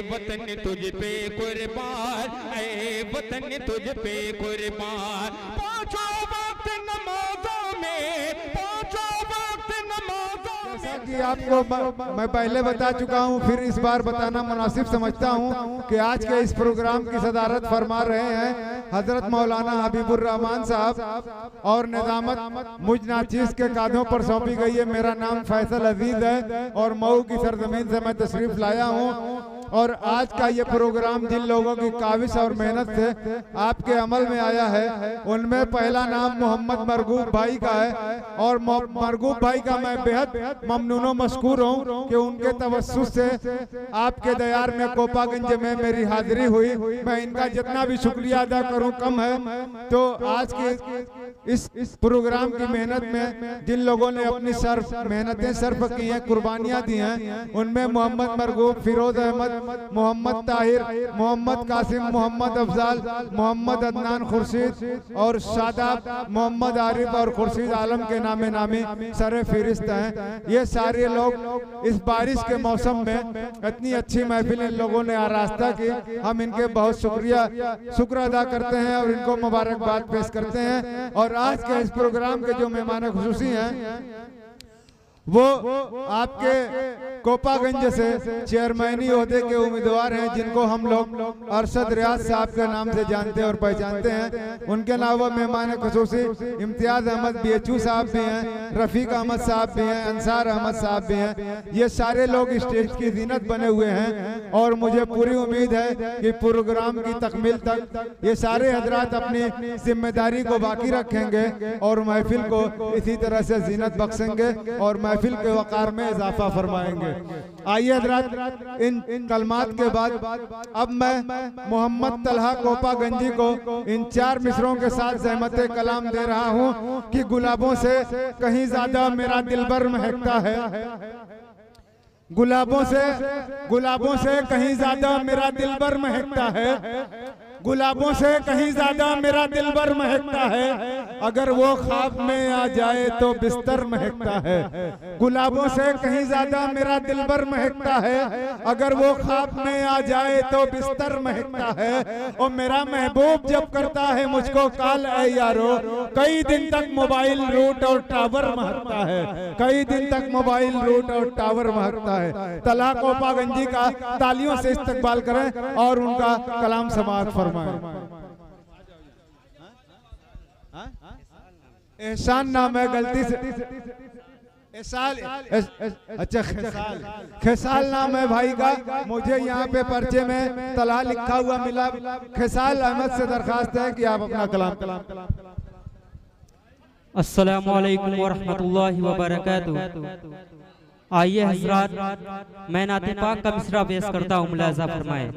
वतन तुझ पे कुर्बान, ऐ वतन तुझ पे कुर्बान। पांचों वक्त नमाजों में, पांचों वक्त नमाजों जैसा कि आपको मैं पहले बता चुका हूं, फिर इस बार बताना मुनासिब समझता हूं कि आज के इस प्रोग्राम की सदारत फरमा रहे हैं हजरत मौलाना हबीबुर रहमान साहब, और निजामत मुझ नाचीज के कांधों पर सौंपी गई है। मेरा नाम फैसल अजीज है और मऊ की सरजमीन से मैं तशरीफ लाया हूँ। और आज का ये प्रोग्राम जिन लोगों की काविश और मेहनत से आपके अमल में आया है, उनमें पहला नाम मोहम्मद मरगूब भाई का है। और मरगूब भाई का मैं बेहद ममनून व मशकूर हूँ कि उनके तवस्सुस से आपके दयार में कोपागंज में मेरी हाजिरी हुई। मैं इनका जितना भी शुक्रिया अदा करूँ कम है। तो आज के इस प्रोग्राम की मेहनत में जिन लोगों ने अपनी मेहनतें सर्फ की हैं, कुर्बानियाँ दी हैं, उनमें मोहम्मद मरगूब, फिरोज अहमद, मोहम्मद ताहिर, मोहम्मद कासिम, मोहम्मद अफजाल, मोहम्मद अदनान खुर्शीद और शादाब, मोहम्मद आरिफ और खुर्शीद आलम के नामे नामी सरे फिरिस्त हैं। ये सारे लोग इस बारिश के मौसम में इतनी अच्छी महफिल इन लोगों ने आरास्ता की, हम इनके बहुत शुक्र अदा करते हैं और इनको मुबारकबाद पेश करते हैं। और आज के इस प्रोग्राम के जो मेहमान खुसूसी हैं वो आपके कोपागंज से चेयरमैनी ओहदे के उम्मीदवार हैं, जिनको हम लोग अरशद रियाज साहब के नाम से जानते और पहचानते हैं। उनके अलावा मेहमान खुसूसी इम्तियाज अहमद BHU साहब भी हैं, रफीक अहमद साहब भी हैं, अंसार अहमद साहब भी हैं। ये सारे लोग स्टेज की जीनत बने हुए हैं और मुझे पूरी उम्मीद है कि प्रोग्राम की तकमील तक ये सारे हजरात अपनी जिम्मेदारी को बाकी रखेंगे और महफिल को इसी तरह से जीनत बख्शेंगे और महफिल के वकार में इजाफा फरमाएंगे। आइए हजरात, इन कलमात के बाद अब मैं मोहम्मद तलहा कोपागंजी को इन 4 मिसरों के साथ ज़हमत कलाम दे रहा हूँ कि गुलाबों से कहीं ज्यादा मेरा दिलबर महकता है। गुलाबों से कहीं ज्यादा मेरा दिलबर महकता है। गुलाबों से कहीं ज्यादा मेरा दिलबर महकता है। अगर वो ख्वाब में आ जाए तो बिस्तर महकता है। गुलाबों से कहीं ज्यादा मेरा दिलबर महकता है। अगर वो ख्वाब में आ जाए तो बिस्तर महकता है। और मेरा महबूब जब करता है मुझको कॉल, ऐ यारो, कई दिन तक मोबाइल रूट और टावर महकता है। कई दिन तक मोबाइल रूट और टावर महकता है। तलहा कोपागंजी का तालियों से इस्तकबाल करें और उनका कलाम समाअत फरमाएं। एहसान नाम है, गलती से अच्छा खेसाल नाम है भाई का। मुझे यहाँ पे पर्चे में तलहा लिखा हुआ मिला। खेसाल अहमद से दरखास्त है कि आप अपना कलाम। अस्सलामु अलैकुम व रहमतुल्लाहि व बरकातुहू। आइए हजरात, मैं नाते पाक का मिसरा पेश करता हूँ, मुलाजा फरमाए।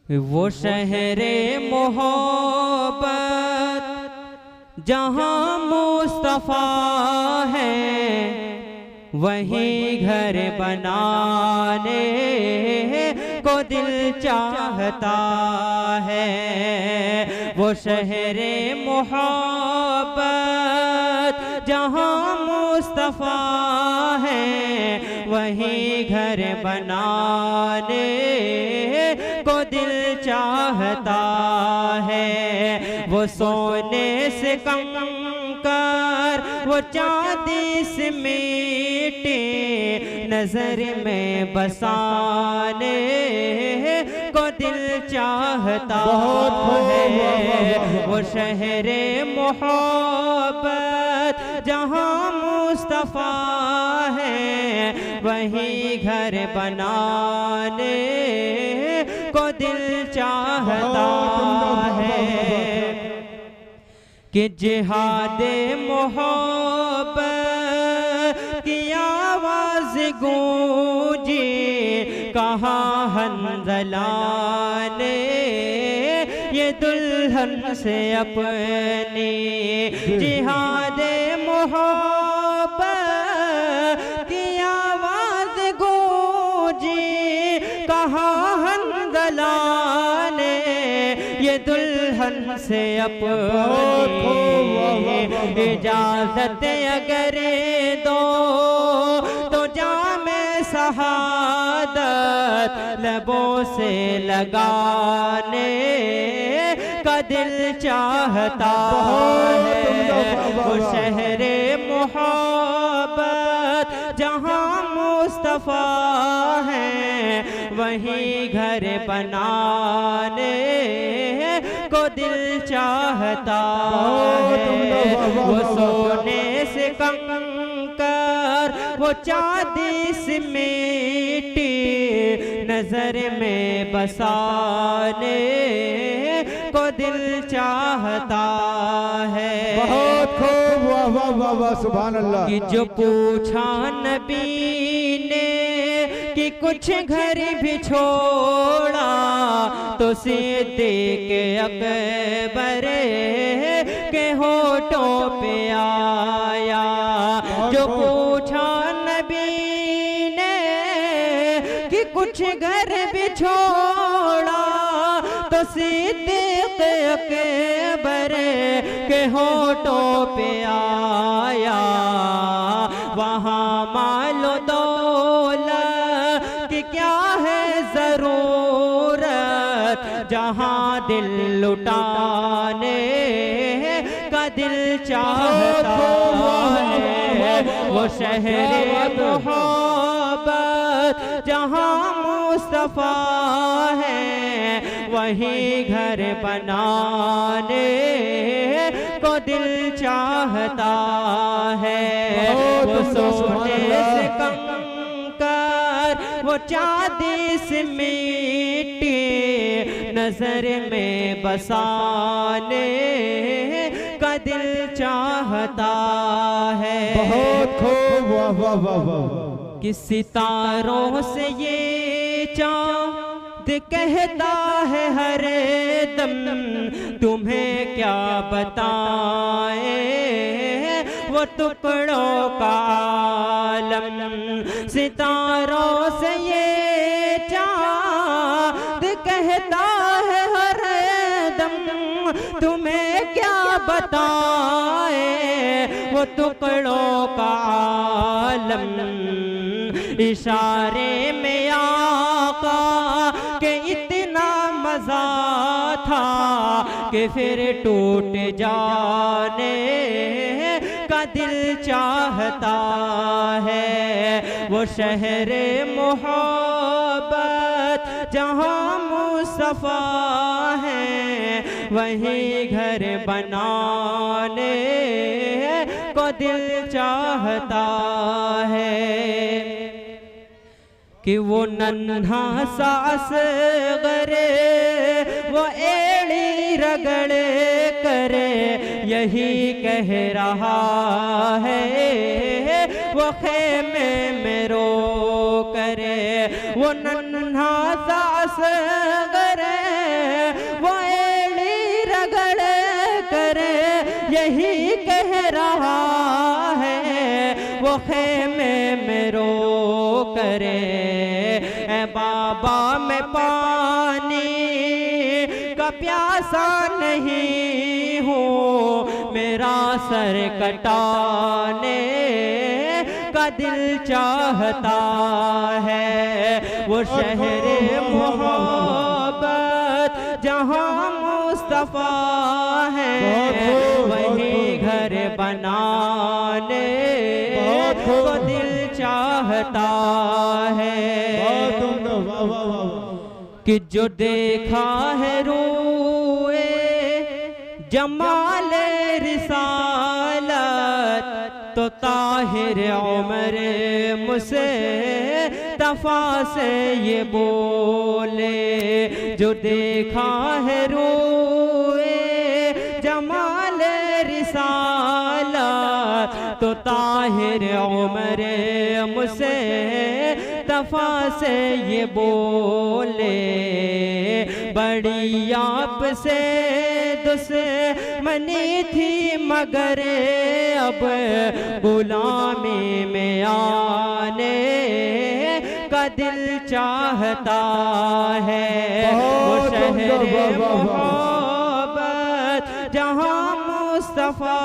वो शहरे मोहब्बत जहाँ मुस्तफा है, वहीं घर बनाने को दिल चाहता है। वो शहरे मोहब्बत जहाँ मुस्तफा है, वहीं घर बनाने को दिल चाहता है। वो सोने से कंकर, वो चांदी से मिट्टी, नजर में बसाने को दिल चाहता है। वो शहरे मोहब्बत जहाँ मुस्तफा है, वहीं घर बनाने को दिल चाहता है। कि जिहादे मोहब्बत की आवाज गूंजी, कहाँ हंज़ला ने ये दुल्हन से अपनी। जिहादे मोहब्बत की आवाज गूंजी, कहाँ हंज़ला ने ये दुल्हन से अपनी। इजाजत अगर दो तो जामे सा शहादत लबों से लगाने का दिल चाहता है। वो शहरे मोहब्बत जहाँ मुस्तफ़ा है, वहीं घर बनाने को दिल चाहता है। वो सोने से कंकर, वो चांदी से मिट्टी नजर में बसाने को दिल चाहता है। बहुत खूब, वाह वाह वाह वाह, सुभान अल्लाह। कि जो पूछा नबी ने कि कुछ घर भी छोड़ा, तो सिद्दीक़ अकबर के होठों पे आया। जो पूछा नबी ने कि कुछ घर भी छोड़ा, तो सिद्दीक़ अकबर के होठों पे आया। वहाँ मालो दौलत की क्या है जरूरत, जहाँ दिल लुटाने का दिल चाहता है। वो शहरे मोहब्बत जहाँ मुस्तफ़ा है, वहीं घर बनाने को दिल चाहता है। वो सोने से कंकर, वो चांदी से मिट्टी नजर में बसाने का दिल चाहता है। बहुत खूब, वाह वाह वाह वाह। कि सितारों से ये चाँद कहता है हर दम, तुम्हें क्या बताए वो टुकड़ों का आलम। सितारों से ये चाँद कहता है हर दम, तुम्हें क्या बताए वो टुकड़ों का आलम। इशारे में आका के इतना मजा था कि फिर टूट जाने का दिल चाहता है। वो शहरे मोहब्बत जहाँ मुस्तफ़ा है, वहीं घर बनाने को दिल चाहता है। कि वो नन्हा सा असग़र, वो एड़ी रगड़ करे यही कह रहा है, वो खेमे में रो करे। वो नन्हा सा असग़र, वो एड़ी रगड़ करे यही कह रहा है, वो खेमे में रो करे। ऐ बाबा मैं पानी का प्यासा नहीं हूँ, मेरा सर कटाने का दिल चाहता है। वो शहरे मोहब्बत जहाँ मुस्तफ़ा है, वहीं घर बनाने को दिल चाहता है। कि जो देखा है रूए जमाल रिसालत, तो ताहिर उमर मुस्तफा से ये बोले। जो देखा है रूए जमाल रिसालत, तो ताहिर उमर मुस्तफा से ये बोले। बड़ी आपसे दुश्मनी थी मगर अब गुलामी में आने का दिल चाहता है। वो शहर मोहब्बत जहाँ मुस्तफ़ा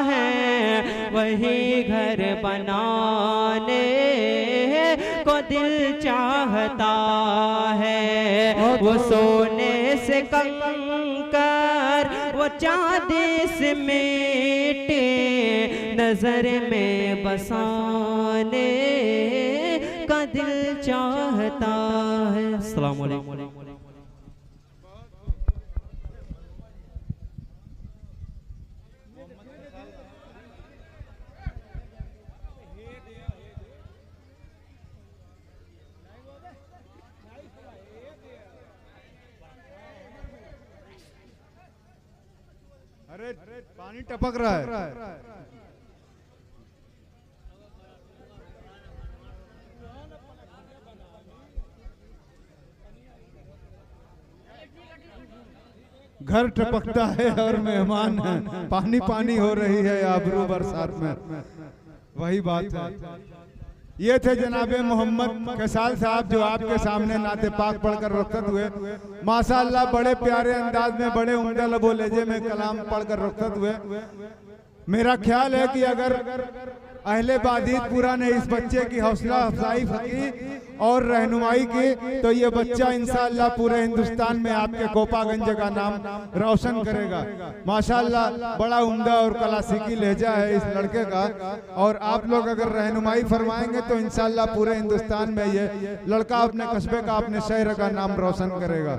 है, वही घर बनाने को दिल चाहता है, वो सोने से कंकर वो चांदी से मीटे नजर में बसाने का दिल चाहता है। अस्सलाम वालेकुम। अरे पानी टपक रहा है। घर टपकता है और मेहमान है, पानी पानी हो रही है आबरू बरसात में। वही बात है। ये थे जनाबे मोहम्मद कैसाल साहब जो आपके सामने नाते पाक पढ़कर रुखसत हुए। माशाअल्लाह बड़े प्यारे अंदाज में, बड़े उम्दा लबो लहजे में कलाम पढ़कर रुखसत हुए। मेरा ख्याल है कि अगर अहले बादीतपुरा ने इस बच्चे की हौसला अफजाई की और रहनुमाई की तो ये बच्चा इंशाअल्लाह पूरे हिंदुस्तान में आपके कोपागंज का नाम रोशन करेगा। माशाअल्लाह बड़ा उम्दा और क्लासिकी लहजा है इस लड़के का, और आप लोग अगर रहनुमाई फरमाएंगे तो इंशाअल्लाह पूरे हिंदुस्तान में ये लड़का अपने कस्बे का, अपने शहर का नाम रोशन करेगा।